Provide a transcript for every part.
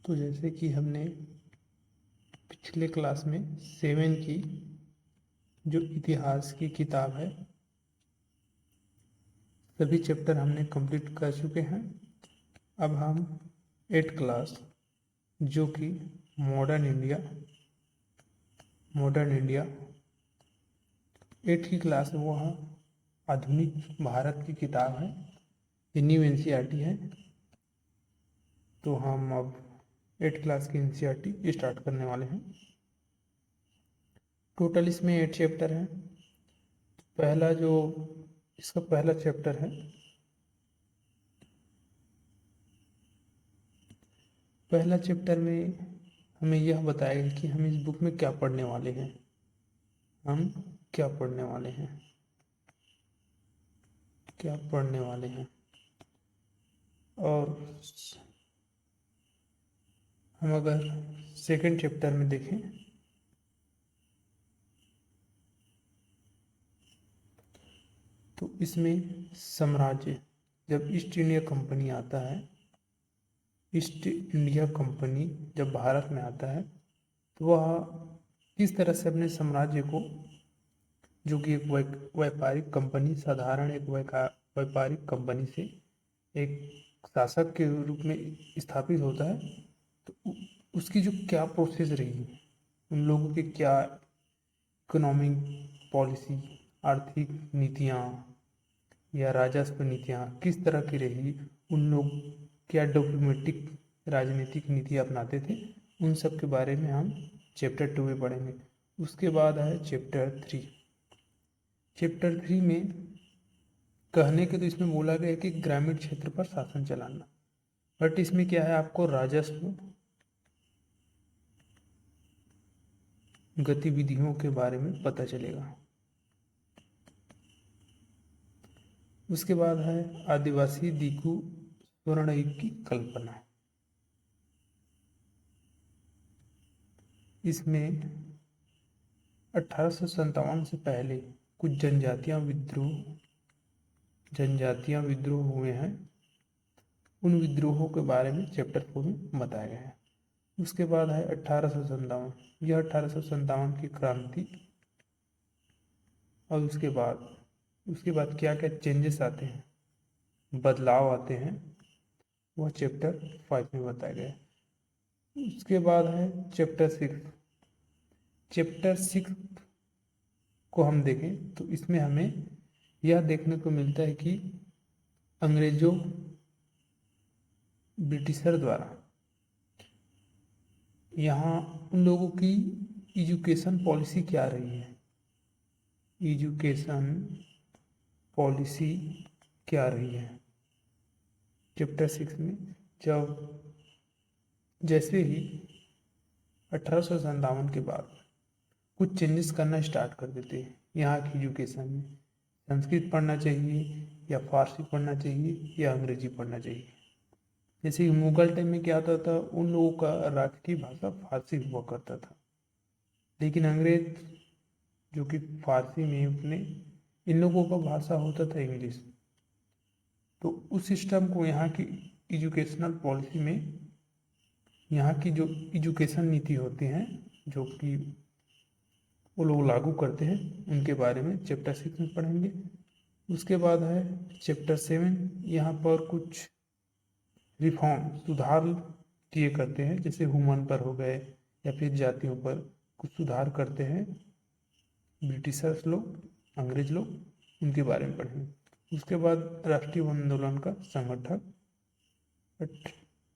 तो जैसे कि हमने पिछले क्लास में 7 की जो इतिहास की किताब है सभी चैप्टर हमने कंप्लीट कर चुके हैं। अब हम 8 क्लास जो कि मॉडर्न इंडिया 8 की क्लास वो है आधुनिक भारत की किताब है, ये न्यू एनसीईआरटी है। तो हम अब 8 क्लास की एनसीईआरटी स्टार्ट करने वाले हैं। टोटल इसमें 8 चैप्टर हैं। पहला जो इसका पहला चैप्टर है, पहला चैप्टर में हमें यह बताएगा कि हम इस बुक में क्या पढ़ने वाले हैं। हम क्या पढ़ने वाले हैं, क्या पढ़ने वाले हैं। और हम अगर सेकंड चैप्टर में देखें तो इसमें साम्राज्य, जब ईस्ट इंडिया कंपनी आता है, ईस्ट इंडिया कंपनी जब भारत में आता है तो वह किस तरह से अपने साम्राज्य को, जो कि एक व्यापारिक कंपनी, साधारण एक व्यापारिक कंपनी से एक शासक के रूप में स्थापित होता है, तो उसकी जो क्या प्रोसेस रही, उन लोगों की क्या इकोनॉमिक पॉलिसी, आर्थिक नीतियाँ या राजस्व नीतियाँ किस तरह की रही, उन लोग क्या डिप्लोमेटिक राजनीतिक नीति अपनाते थे, उन सब के बारे में हम चैप्टर 2 में पढ़ेंगे। उसके बाद है चैप्टर 3। चैप्टर 3 में कहने के तो इसमें बोला गया है कि ग्रामीण क्षेत्र पर शासन चलाना, बट इसमें क्या है, आपको राजस्व गतिविधियों के बारे में पता चलेगा। उसके बाद है आदिवासी दिकू स्वर्ण युग की कल्पना। इसमें 1857 से पहले कुछ जनजातियां विद्रोह हुए हैं, उन विद्रोहों के बारे में चैप्टर 4 में बताया गया है। उसके बाद है 1857, यह 1857 की क्रांति, और उसके बाद क्या क्या चेंजेस आते हैं, बदलाव आते हैं, वह चैप्टर 5 में बताया गया है। उसके बाद है चैप्टर 6। चैप्टर 6 को हम देखें तो इसमें हमें यह देखने को मिलता है कि अंग्रेजों, ब्रिटिशर द्वारा यहाँ उन लोगों की एजुकेशन पॉलिसी क्या रही है, एजुकेशन पॉलिसी क्या रही है। चैप्टर 6 में जब जैसे ही 1857 के बाद कुछ चेंजेस करना स्टार्ट कर देते हैं यहाँ की एजुकेशन में, संस्कृत पढ़ना चाहिए या फारसी पढ़ना चाहिए या अंग्रेजी पढ़ना चाहिए। जैसे कि मुगल टाइम में क्या होता था, उन लोगों का राष्ट्रीय भाषा फारसी हुआ करता था, लेकिन अंग्रेज जो कि फारसी में अपने, इन लोगों का भाषा होता था इंग्लिश। तो उस सिस्टम को यहाँ की एजुकेशनल पॉलिसी में, यहाँ की जो एजुकेशन नीति होती हैं जो कि वो लोग लागू करते हैं, उनके बारे में चैप्टर 6 में पढ़ेंगे। उसके बाद है चैप्टर 7, यहाँ पर कुछ रिफॉर्म, सुधार किए करते हैं, जैसे वुमन पर हो गए या फिर जातियों पर कुछ सुधार करते हैं ब्रिटिशर्स लोग, अंग्रेज लोग, उनके बारे में पढ़ेंगे। उसके बाद राष्ट्रीय आंदोलन का संगठक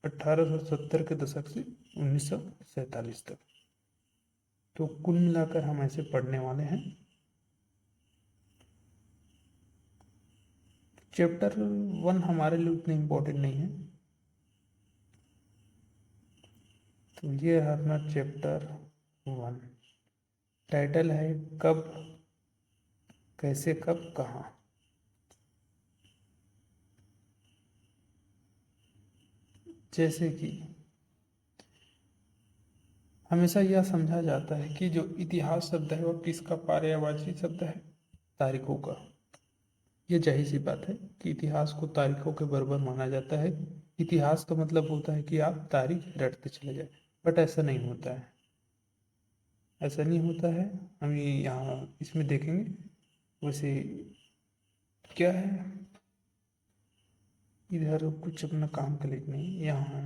1870 के दशक से 1947 तक। तो कुल मिलाकर हम ऐसे पढ़ने वाले हैं। चैप्टर 1 हमारे लिए उतने इम्पोर्टेंट नहीं है, तो ये है अपना चैप्टर 1। टाइटल है कब, कैसे, कब, कहाँ। जैसे कि हमेशा यह समझा जाता है कि जो इतिहास शब्द है वह किसका पर्यायवाची शब्द है, तारीखों का। ये जाहिर सी बात है कि इतिहास को तारीखों के बराबर माना जाता है, इतिहास का मतलब होता है कि आप तारीख रटते चले जाए, बट ऐसा नहीं होता है, ऐसा नहीं होता है। हम यहाँ इसमें देखेंगे। वैसे क्या है, इधर कुछ अपना काम का लेख नहीं यहाँ।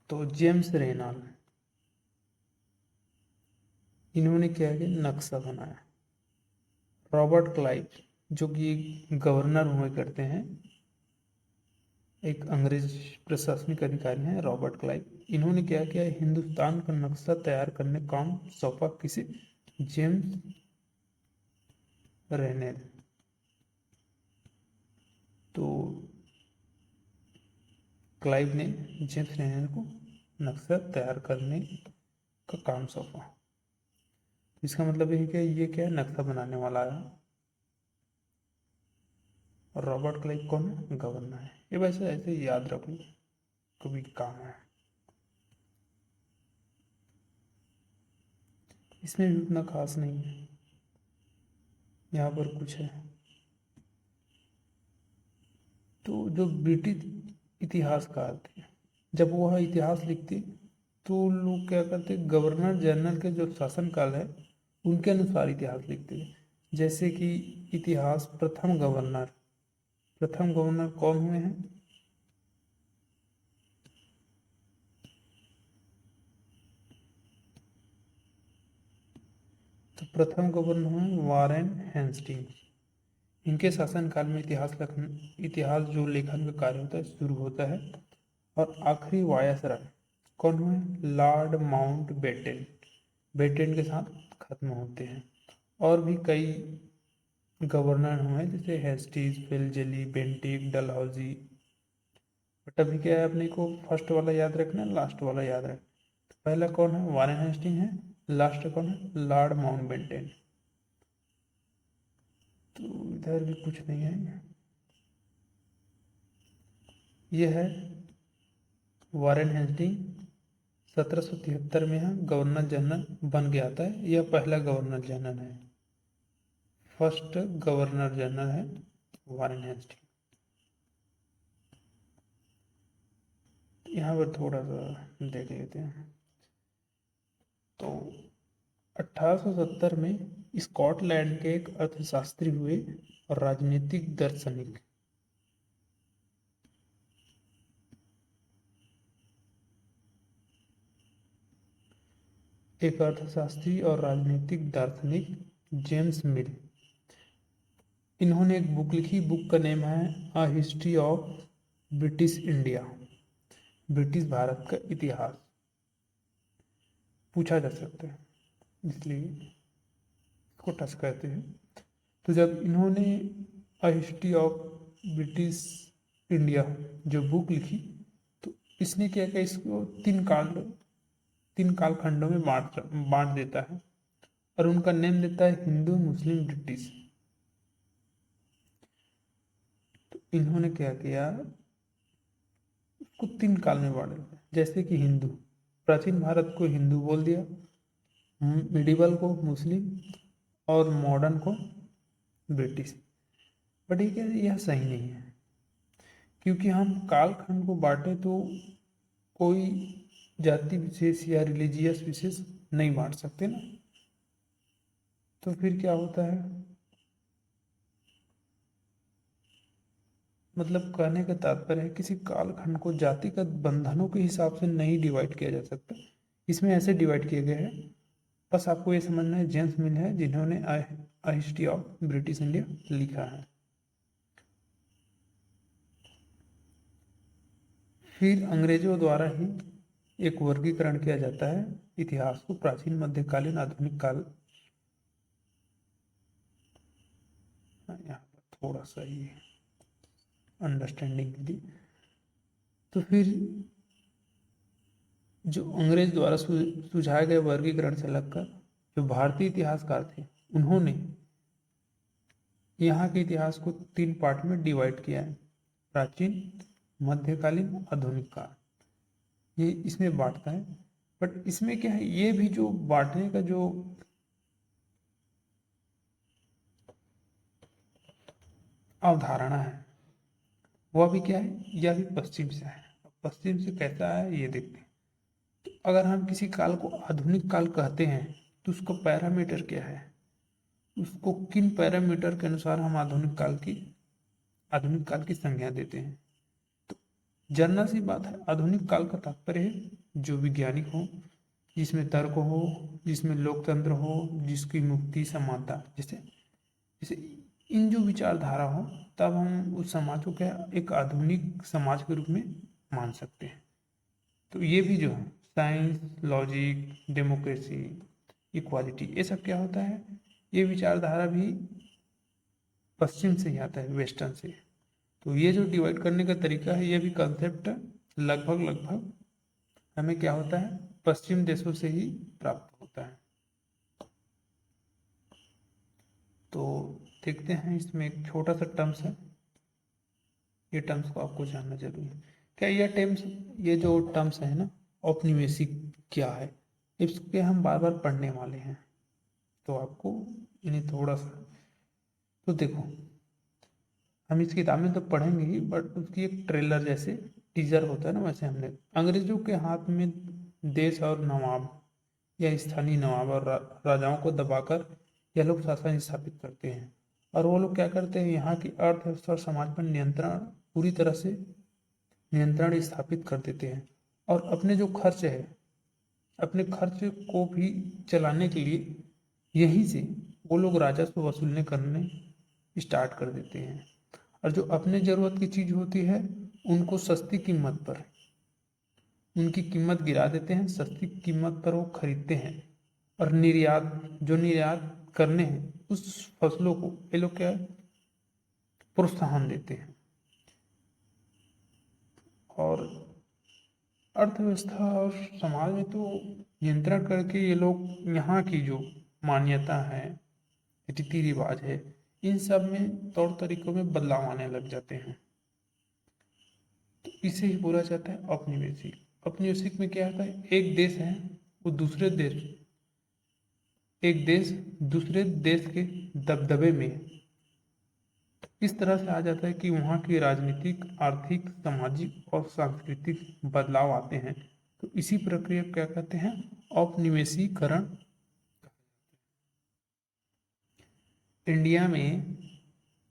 तो जेम्स रेनाल्ड, इन्होंने क्या किया, नक्शा बनाया। रॉबर्ट क्लाइव, जो कि गवर्नर हुए करते हैं, एक अंग्रेज प्रशासनिक अधिकारी हैं रॉबर्ट क्लाइव, इन्होंने क्या किया, हिंदुस्तान का नक्शा तैयार करने का काम सौंपा किसे, जेम्स रेनेल। तो क्लाइव ने जेम्स रेनेल को नक्शा तैयार करने का काम सौंपा। इसका मतलब है कि ये क्या है, नक्शा बनाने वाला है। और रॉबर्ट क्लाइव कौन है, गवर्नर है। ये वैसे ऐसे ही याद रख लो, कभी काम है। इसमें भी उतना खास नहीं है, यहाँ पर कुछ है। तो जो ब्रिटिश इतिहासकार थे, जब वह इतिहास लिखते तो लोग क्या करते, गवर्नर जनरल के जो शासनकाल है उनके अनुसार इतिहास लिखते थे। जैसे कि इतिहास प्रथम गवर्नर कौन हुए हैं, तो प्रथम गवर्नर हुए वारेन हेस्टिंग्स। इनके शासनकाल में इतिहास जो लेखन का कार्य होता है शुरू होता है। और आखिरी वायसराय कौन हुए, लॉर्ड माउंट बेटन, बेटन के साथ खत्म होते हैं। और भी कई गवर्नर हुए जैसे हेस्टीज, फिलजेली, बेंटिक, डलहौजी। बट अभी क्या है, अपने को फर्स्ट वाला याद रखना है, लास्ट वाला याद रखना। तो पहला कौन है, वारेन हेस्टिंग है। लास्ट कौन है, लॉर्ड माउंटबेटन। तो इधर भी कुछ नहीं है। ये है वारेन हेस्टिंग, 1773 में है गवर्नर जनरल बन के आता है। यह पहला गवर्नर जनरल है, फर्स्ट गवर्नर जनरल है वारेन हेस्टिंग। यहाँ पर थोड़ा सा देख लेते हैं। तो 1870 में स्कॉटलैंड के एक अर्थशास्त्री हुए और राजनीतिक दार्शनिक। एक अर्थशास्त्री और राजनीतिक दार्शनिक जेम्स मिल, इन्होंने एक बुक लिखी। बुक का नेम है a history of British India, British Bharat का इतिहास। पूछा जा सकता है इसलिए इसको टच करते हैं। तो जब इन्होंने a history of British India जो बुक लिखी, तो इसने क्या किया, इसको तीन कालखंडों में बांट बांट देता है। और उनका नेम देता है हिंदू, मुस्लिम, ब्रिटिश। तो इन्होंने क्या किया, उसको तीन काल में बांट दिया। जैसे कि हिंदू, प्राचीन भारत को हिंदू बोल दिया, मिडिवल को मुस्लिम, और मॉडर्न को ब्रिटिश। बट ये क्या, यह सही नहीं है, क्योंकि हम कालखंड को बांटे तो कोई जाति विशेष या रिलीजियस विशेष नहीं बांट सकते ना। तो फिर क्या होता है, मतलब कहने का तात्पर्य है किसी कालखंड को जातिगत बंधनों के हिसाब से नहीं डिवाइड किया जा सकता, इसमें ऐसे डिवाइड किए गए हैं। बस आपको ये समझना है, जेम्स मिल है जिन्होंने a history of British India लिखा है। फिर अंग्रेजों द्वारा ही एक वर्गीकरण किया जाता है इतिहास को, प्राचीन, मध्यकालीन, आधुनिक काल। यहाँ पर थोड़ा सा ही अंडरस्टैंडिंग के लिए। तो फिर जो अंग्रेज द्वारा सुझाए गए वर्गीकरण से लगकर जो भारतीय इतिहासकार थे, उन्होंने यहाँ के इतिहास को तीन पार्ट में डिवाइड किया है, प्राचीन, मध्यकालीन, आधुनिक काल। ये इसमें बांटता है। बट इसमें क्या है, ये भी जो बांटने का जो अवधारणा है, वह भी क्या है, यह भी पश्चिम से है। अब पश्चिम से कैसा है ये देखते हैं। तो अगर हम किसी काल को आधुनिक काल कहते हैं तो उसका पैरामीटर क्या है, उसको किन पैरामीटर के अनुसार हम आधुनिक काल की संज्ञा देते हैं। तो जनरल सी बात है, आधुनिक काल का तात्पर्य है जो वैज्ञानिक हो, जिसमें तर्क हो, जिसमें लोकतंत्र हो, जिसकी मुक्ति समानता, जैसे जैसे इन जो विचारधारा हो, तब हम उस समाज को क्या एक आधुनिक समाज के रूप में मान सकते हैं। तो ये भी जो है साइंस, लॉजिक, डेमोक्रेसी, इक्वालिटी, ये सब क्या होता है, ये विचारधारा भी पश्चिम से ही आता है, वेस्टर्न से। तो ये जो डिवाइड करने का तरीका है, ये भी कंसेप्ट लगभग लगभग हमें क्या होता है, पश्चिम देशों से ही प्राप्त होता है। तो देखते हैं, इसमें एक छोटा सा टर्म्स है, ये टर्म्स को आपको जानना जरूरी है। क्या ये जो टर्म्स है ना, औपनिवेशिक क्या है, इसके हम बार बार पढ़ने वाले हैं, तो आपको इन्हें थोड़ा सा, तो देखो हम इस किताब में तो पढ़ेंगे ही, बट उसकी एक ट्रेलर जैसे टीजर होता है ना, वैसे हमने अंग्रेजों के हाथ में देश और नवाब या स्थानीय नवाब और राजाओं को दबाकर यह लोग शासन स्थापित करते हैं। और वो लोग क्या करते हैं, यहाँ की अर्थव्यवस्था और समाज पर पूरी तरह से नियंत्रण स्थापित कर देते हैं। और अपने जो खर्च है, अपने खर्च को भी चलाने के लिए यहीं से वो लोग राजस्व वसूलने करने स्टार्ट कर देते हैं। और जो अपने ज़रूरत की चीज़ होती है उनको सस्ती कीमत पर, उनकी कीमत गिरा देते हैं, सस्ती कीमत पर वो खरीदते हैं। और निर्यात करने हैं उस फसलों को ये लोग क्या प्रोत्साहन देते हैं। और अर्थव्यवस्था और समाज में तो नियंत्रण करके ये लोग यहाँ की जो मान्यता है, रीति रिवाज है, इन सब में तौर तरीकों में बदलाव आने लग जाते हैं। तो इसे ही बोला जाता है औपनिवेशिक। औपनिवेशिक में क्या होता है, एक देश दूसरे देश के दबदबे में इस तरह से आ जाता है कि वहाँ की राजनीतिक, आर्थिक, सामाजिक और सांस्कृतिक बदलाव आते हैं। तो इसी प्रक्रिया को क्या कहते हैं, औपनिवेशीकरण। इंडिया में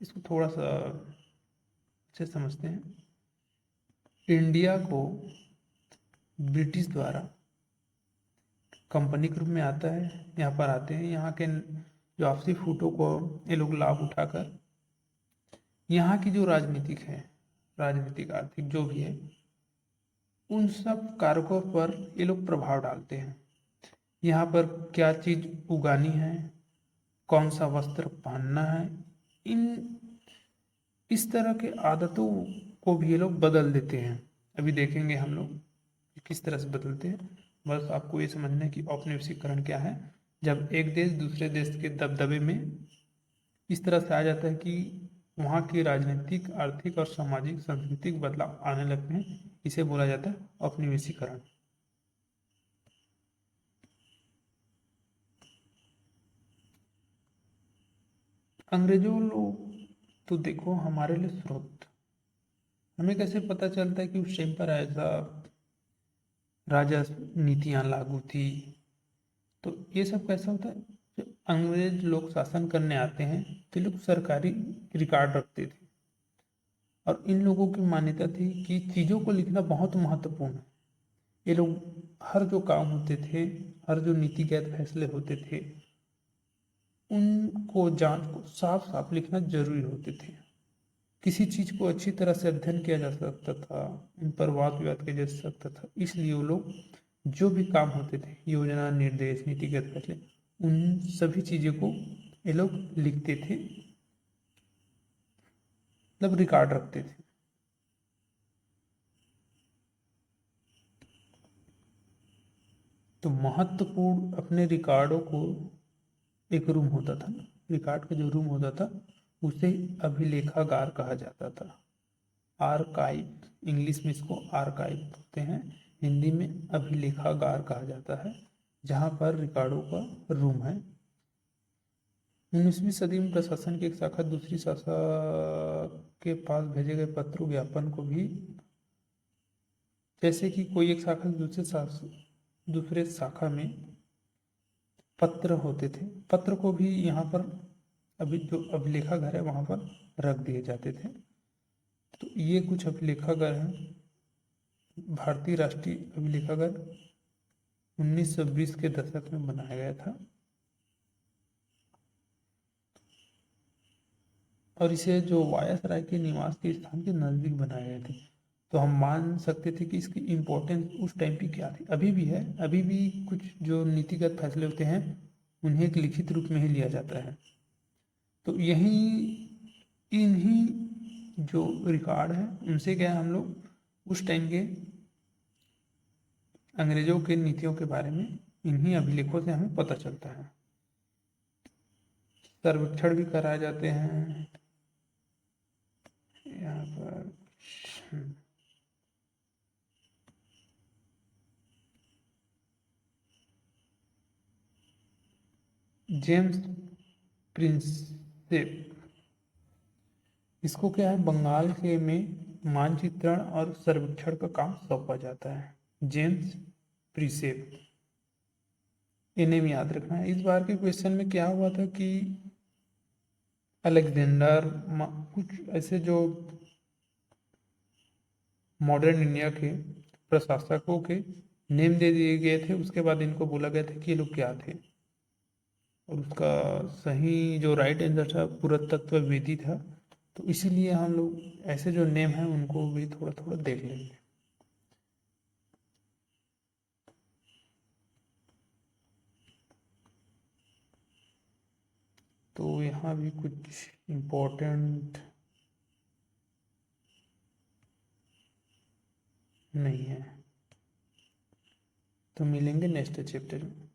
इसको थोड़ा सा अच्छे समझते हैं। इंडिया को ब्रिटिश द्वारा कंपनी के रूप में आता है, यहाँ पर आते हैं, यहाँ के जो आपसी फूटों को ये लोग लाभ उठाकर यहाँ की जो राजनीतिक आर्थिक जो भी है, उन सब कारकों पर ये लोग प्रभाव डालते हैं। यहाँ पर क्या चीज़ उगानी है, कौन सा वस्त्र पहनना है, इन इस तरह के आदतों को भी ये लोग बदल देते हैं। अभी देखेंगे हम लोग किस तरह से बदलते हैं। बस आपको ये समझना है कि औपनिवेशीकरण क्या है, जब एक देश दूसरे देश के दबदबे में इस तरह से आ जाता है कि वहाँ की राजनीतिक, आर्थिक और सामाजिक सांस्कृतिक बदलाव आने लगते हैं, इसे बोला जाता है औपनिवेशीकरण। अंग्रेजों लोग तो देखो हमारे लिए स्रोत, हमें कैसे पता चलता है कि उस टाइम पर ऐसा नीतियाँ लागू थी। तो ये सब कैसा होता है, जब अंग्रेज लोग शासन करने आते हैं तो ये लोग सरकारी रिकॉर्ड रखते थे। और इन लोगों की मान्यता थी कि चीज़ों को लिखना बहुत महत्वपूर्ण है। ये लोग हर जो काम होते थे, हर जो नीतिगत फैसले होते थे, उनको जांच को साफ साफ लिखना जरूरी होते थे। किसी चीज़ को अच्छी तरह से अध्ययन किया जा सकता था, उन पर वाद विवाद किया जा सकता था। इसलिए वो लोग जो भी काम होते थे, योजना, निर्देश, नीतिगत फैसले, उन सभी चीज़ों को ये लोग लिखते थे, मतलब रिकॉर्ड रखते थे। तो महत्वपूर्ण अपने रिकॉर्डों को, एक रूम होता था ना, रिकॉर्ड का जो रूम होता था उसे अभिलेखागार कहा जाता था। आर्काइव, इंग्लिश में इसको आर्काइव बोलते हैं, हिंदी में अभिलेखागार कहा जाता है, जहाँ पर रिकॉर्डों का रूम है। 19वीं सदी में प्रशासन की एक शाखा दूसरी शाखा के पास भेजे गए पत्र ज्ञापन को भी, जैसे कि कोई एक शाखा दूसरे शाखा में पत्र होते थे, पत्र को भी यहाँ पर अभी जो अभिलेखागार है वहाँ पर रख दिए जाते थे। तो ये कुछ अभिलेखागार हैं। भारतीय राष्ट्रीय अभिलेखागार 1920 के दशक में बनाया गया था और इसे जो वायसराय के निवास के स्थान के नज़दीक बनाए गए थे। तो हम मान सकते थे कि इसकी इम्पोर्टेंस उस टाइम की क्या थी, अभी भी है। अभी भी कुछ जो नीतिगत फैसले होते हैं उन्हें एक लिखित रूप में ही लिया जाता है। तो यही इन्हीं जो रिकॉर्ड है उनसे क्या है, हम लोग उस टाइम के अंग्रेजों के नीतियों के बारे में इन्हीं अभिलेखों से हमें पता चलता है। सर्वेक्षण भी कराए जाते हैं यहाँ पर। जेम्स प्रिंसेप, इसको क्या है, बंगाल के में मानचित्रण और सर्वेक्षण का काम सौंपा जाता है। जेम्स प्रिंसेप, इन्हें भी याद रखना है। इस बार के क्वेश्चन में क्या हुआ था कि अलेक्जेंडर, कुछ ऐसे जो मॉडर्न इंडिया के प्रशासकों के नेम दे दिए गए थे, उसके बाद इनको बोला गया था कि ये लोग क्या थे, और उसका सही जो राइट आंसर था पुरातत्व वेदी था। तो इसीलिए हम लोग ऐसे जो नेम है उनको भी थोड़ा थोड़ा देख लेंगे। तो यहाँ भी कुछ इम्पोर्टेंट नहीं है, तो मिलेंगे नेक्स्ट चैप्टर में।